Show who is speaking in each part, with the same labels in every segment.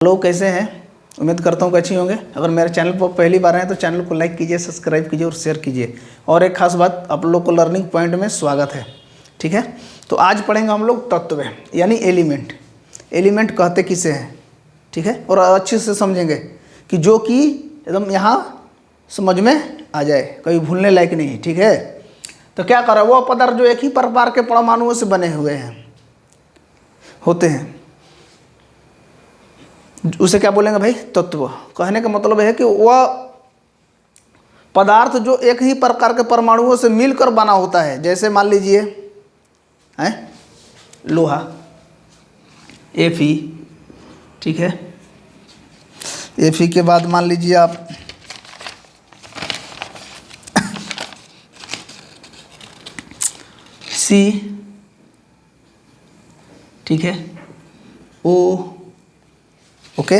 Speaker 1: Hello, कैसे हैं? उम्मीद करता हूँ कि अच्छी होंगे। अगर मेरे चैनल पर पहली बार आए तो चैनल को लाइक कीजिए, सब्सक्राइब कीजिए और शेयर कीजिए। और एक खास बात, आप लोग को लर्निंग पॉइंट में स्वागत है। ठीक है, तो आज पढ़ेंगे हम लोग तत्व यानी एलिमेंट। एलिमेंट कहते किसे हैं, ठीक है, और अच्छे से समझेंगे कि जो कि एकदम यहाँ समझ में आ जाए, कभी भूलने लायक नहीं। ठीक है, तो क्या कर रहा है वो पदार्थ जो एक ही प्रकार के परमाणुओं से बने हुए हैं होते हैं, उसे क्या बोलेंगे भाई? तत्व। कहने का मतलब है कि वह पदार्थ जो एक ही प्रकार के परमाणुओं से मिलकर बना होता है। जैसे मान लीजिए है लोहा, Fe, ठीक है। Fe के बाद मान लीजिए आप C, ठीक है, O, ओके,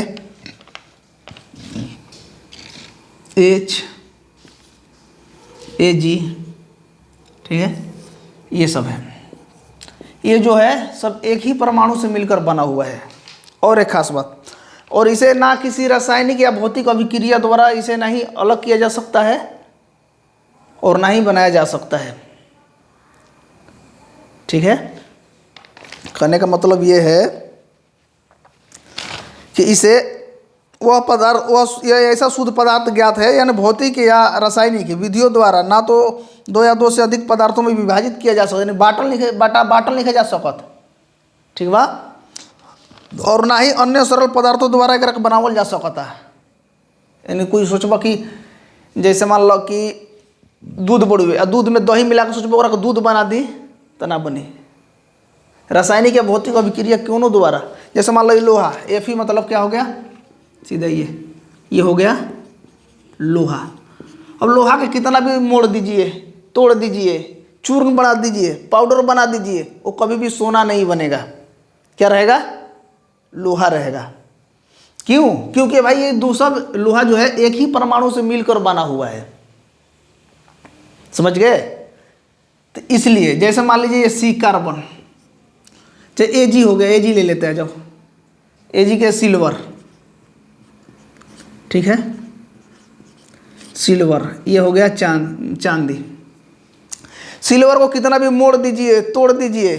Speaker 1: H, Ag, ठीक है, ये सब है। ये जो है सब एक ही परमाणु से मिलकर बना हुआ है। और एक खास बात, और इसे ना किसी रासायनिक या भौतिक अभिक्रिया द्वारा इसे ना ही अलग किया जा सकता है और ना ही बनाया जा सकता है। ठीक है, कहने का मतलब ये है कि इसे वह पदार्थ, वह ऐसा शुद्ध पदार्थ ज्ञात है, यानी भौतिक या रासायनिक विधियों द्वारा ना तो दो या दो से अधिक पदार्थों में विभाजित किया जा सकता, यानी बाटल लिखे जा सकत, ठीक बा, और ना ही अन्य सरल पदार्थों द्वारा एक बनावल जा सकता है। यानी कोई सोचबा कि जैसे मान लो कि दूध बड़ुए और दूध में दही मिला के सोचबा ओकरा दूध बना दी तो ना बनी। रासायनिक या भौतिक अभिक्रिया क्यों द्वारा, जैसे मान लो लोहा, Fe मतलब क्या हो गया? सीधा ये हो गया लोहा। अब लोहा के कितना भी मोड़ दीजिए, तोड़ दीजिए, चूर्ण बना दीजिए, पाउडर बना दीजिए, वो कभी भी सोना नहीं बनेगा। क्या रहेगा? लोहा रहेगा। क्यों? क्योंकि भाई ये दूसरा लोहा जो है एक ही परमाणु से मिलकर बना हुआ है। समझ गए? तो इसलिए जैसे मान लीजिए ये C कार्बन, चाहे Ag हो गया, Ag ले लेते हैं, जब Ag के सिल्वर, ठीक है, सिल्वर, ये हो गया चांदी। सिल्वर को कितना भी मोड़ दीजिए, तोड़ दीजिए,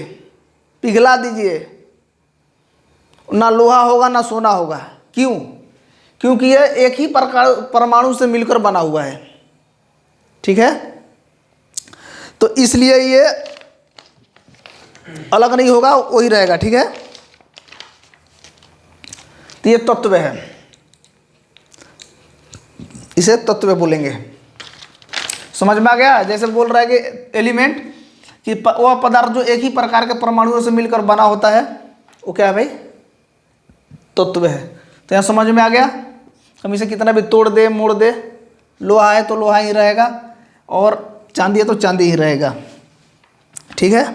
Speaker 1: पिघला दीजिए, ना लोहा होगा ना सोना होगा। क्यों? क्योंकि यह एक ही प्रकार परमाणु से मिलकर बना हुआ है। ठीक है, तो इसलिए ये अलग नहीं होगा, वही रहेगा। ठीक है, तो ये तत्व है, इसे तत्व बोलेंगे। समझ में आ गया? जैसे बोल रहा है कि एलिमेंट कि वह पदार्थ जो एक ही प्रकार के परमाणुओं से मिलकर बना होता है, वो क्या है भाई? तत्व है। तो यहाँ समझ में आ गया? हम इसे कितना भी तोड़ दे, मोड़ दे, लोहा है तो लोहा ही रहेगा और चांदी है तो चांदी ही रहेगा। ठीक है,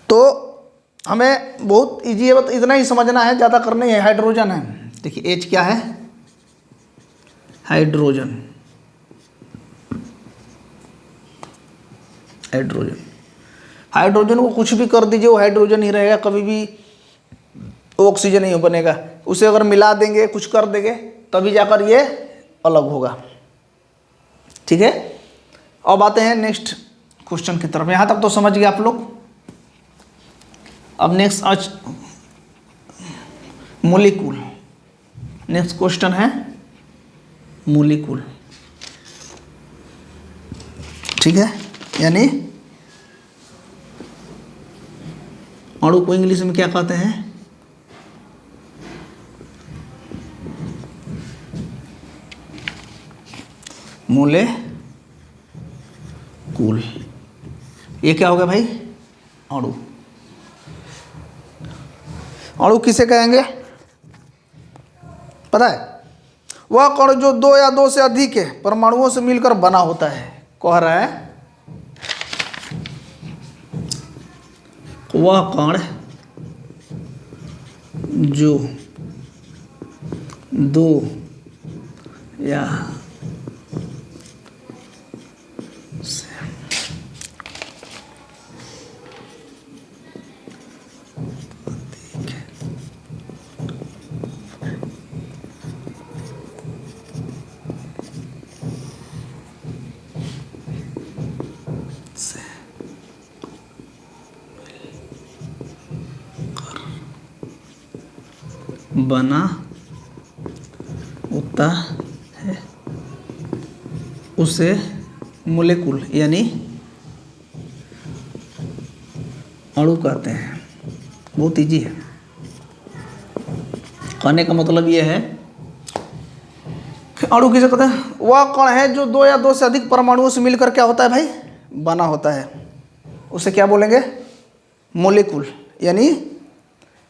Speaker 1: तो हमें बहुत ईजी है, तो इतना ही समझना है, ज़्यादा करना है। हाइड्रोजन है, देखिए H क्या है? हाइड्रोजन। हाइड्रोजन, हाइड्रोजन को कुछ भी कर दीजिए वो हाइड्रोजन ही रहेगा, कभी भी ऑक्सीजन नहीं बनेगा। उसे अगर मिला देंगे, कुछ कर देंगे, तभी जाकर ये अलग होगा। ठीक है, अब आते हैं नेक्स्ट क्वेश्चन की तरफ। यहाँ तक तो समझ गए आप लोग। अब नेक्स्ट आज मोलिक्यूल, नेक्स्ट क्वेश्चन है मोलिक्यूल। ठीक है, यानी अणु को इंग्लिश में क्या कहते हैं? मोलेकुल। ये क्या हो गया भाई? अणु। अणु किसे कहेंगे पता है? वह कण जो दो या दो से अधिक है परमाणुओं से मिलकर बना होता है। कह रहा है वह कण जो दो या बना होता है उसे मोलेकुल यानी अणु कहते हैं। बहुत इजी है। कहने का मतलब ये है कि अणु किसे कहते हैं? वह कण है जो दो या दो से अधिक परमाणुओं से मिलकर क्या होता है भाई? बना होता है। उसे क्या बोलेंगे? मोलेकुल यानी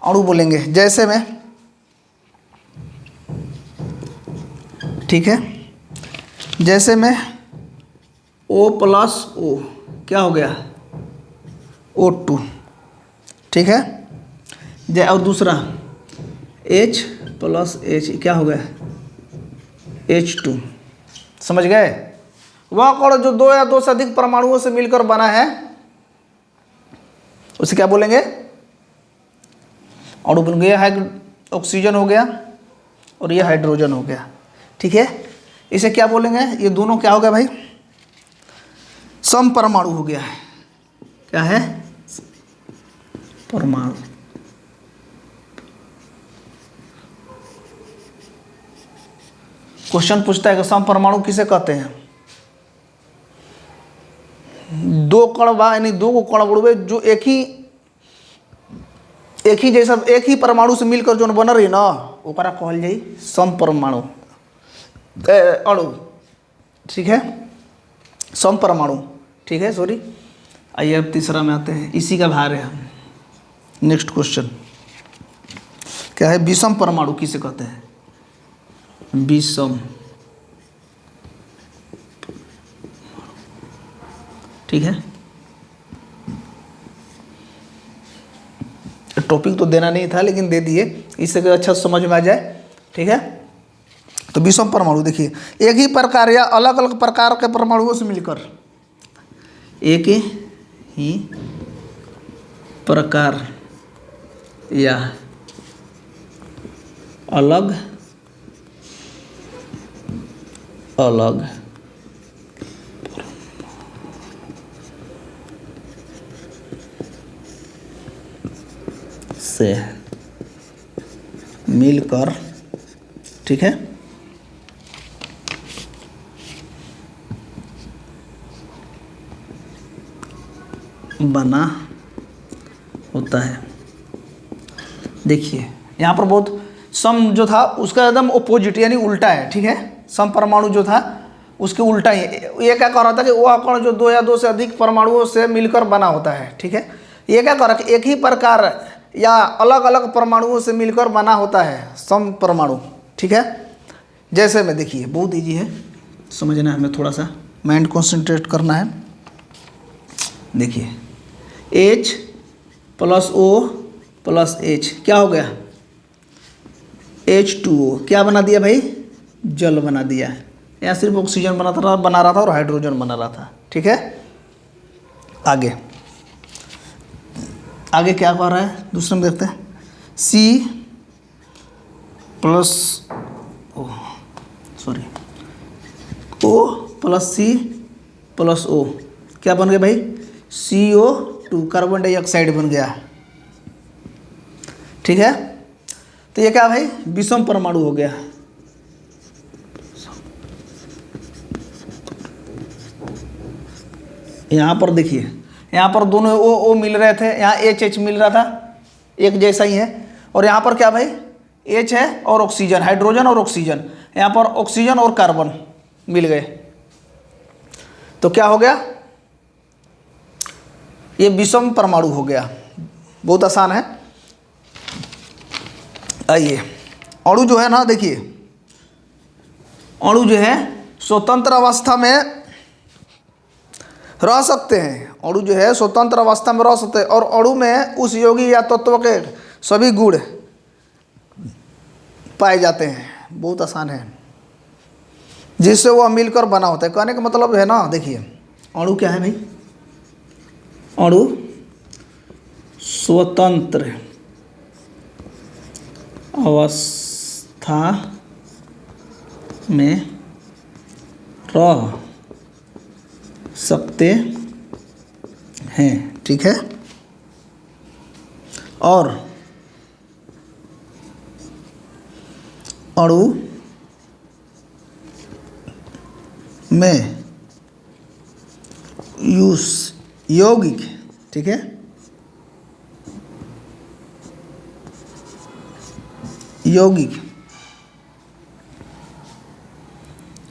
Speaker 1: अणु बोलेंगे। जैसे में, ठीक है, जैसे में O प्लस O क्या हो गया? O2, ठीक है। और दूसरा H प्लस H क्या हो गया? H2। समझ गए? वह कण जो दो या दो से अधिक परमाणुओं से मिलकर बना है उसे क्या बोलेंगे? अणु बन गया। ऑक्सीजन हो गया और ये हाइड्रोजन हो गया, ठीक है। इसे क्या बोलेंगे? ये दोनों क्या हो गया भाई? समपरमाणु हो गया है। क्या है? परमाणु। क्वेश्चन पूछता है कि समपरमाणु किसे कहते हैं? दो कण बा यानी दो को कण बुड़वे जो एक ही जैसा एक ही परमाणु से मिलकर जो बन रही ना ओकरा कहल जाई समपरमाणु अणु, ठीक है। समपरमाणु, ठीक है। सॉरी, आइए अब तीसरा में आते हैं। इसी का भार है हम। नेक्स्ट क्वेश्चन क्या है? विषम परमाणु किसे कहते हैं? विषम, ठीक है। टॉपिक तो देना नहीं था लेकिन दे दिए, इससे अच्छा समझ में आ जाए, ठीक है। तो विषम परमाणु देखिए, एक ही प्रकार या अलग अलग प्रकार के परमाणुओं से मिलकर, एक ही प्रकार या अलग अलग से मिलकर, ठीक है, बना होता है। देखिए यहाँ पर बहुत सम जो था उसका एकदम अपोजिट यानी उल्टा है, ठीक है। सम परमाणु जो था उसके उल्टा ही ये क्या कह रहा था कि वह कण जो दो या दो से अधिक परमाणुओं से मिलकर बना होता है, ठीक है। ये क्या कह रहा है कि एक ही प्रकार या अलग अलग परमाणुओं से मिलकर बना होता है सम परमाणु, ठीक है। जैसे में देखिए बहुत ईजी है, समझना है हमें, थोड़ा सा माइंड कॉन्सेंट्रेट करना है। देखिए H plus O plus H क्या हो गया? H2O क्या बना दिया भाई? जल बना दिया। यहाँ सिर्फ ऑक्सीजन बना रहा था और हाइड्रोजन बना रहा था, ठीक है। आगे आगे क्या कर रहा है? दूसरे में देखते हैं। C plus O plus C plus O क्या बन गया भाई? CO2 कार्बन डाइऑक्साइड बन गया, ठीक है। तो ये क्या भाई? विषम परमाणु हो गया। यहाँ पर देखिए, यहाँ पर दोनों O मिल रहे थे, यहाँ H मिल रहा था, एक जैसा ही है। और यहाँ पर क्या भाई? H है और ऑक्सीजन, हाइड्रोजन और ऑक्सीजन, यहाँ पर ऑक्सीजन और कार्बन मिल गए। तो क्या हो गया? ये विषम परमाणु हो गया। बहुत आसान है। आइए, अणु जो है ना, देखिए अणु जो है स्वतंत्र अवस्था में रह सकते हैं। अणु जो है स्वतंत्र अवस्था में रह सकते हैं और अणु में उस यौगिक या तत्व के सभी गुण पाए जाते हैं। बहुत आसान है, जिससे वह मिलकर बना होता है। कहने का मतलब है ना, देखिए अणु क्या है भाई? अणु स्वतंत्र अवस्था में रह सकते हैं, ठीक है। और अणु में यौगिक, ठीक है, यौगिक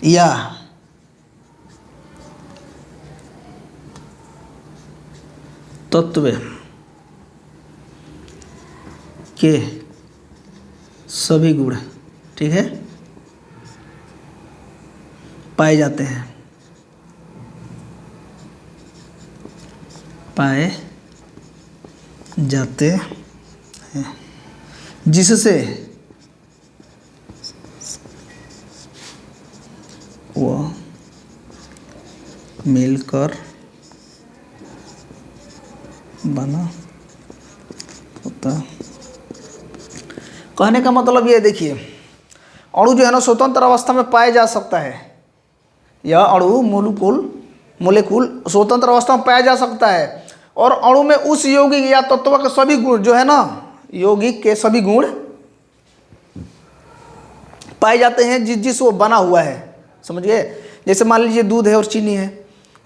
Speaker 1: या तत्व के सभी गुण, ठीक है, पाए जाते हैं, पाए जाते हैं, जिससे वह मिलकर बना होता। कहने का मतलब ये देखिए, अणु जो है ना स्वतंत्र अवस्था में पाया जा सकता है। यह अणु मोलेकुल स्वतंत्र अवस्था में पाया जा सकता है और अणु में उस यौगिक या तत्व के सभी गुण जो है ना, यौगिक के सभी गुण पाए जाते हैं जिस वो बना हुआ है। समझ गए? जैसे मान लीजिए दूध है और चीनी है,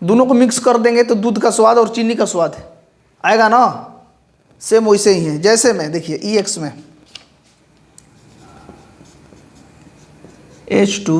Speaker 1: दोनों को मिक्स कर देंगे तो दूध का स्वाद और चीनी का स्वाद आएगा ना। सेम वैसे ही है। जैसे में देखिए EX में H2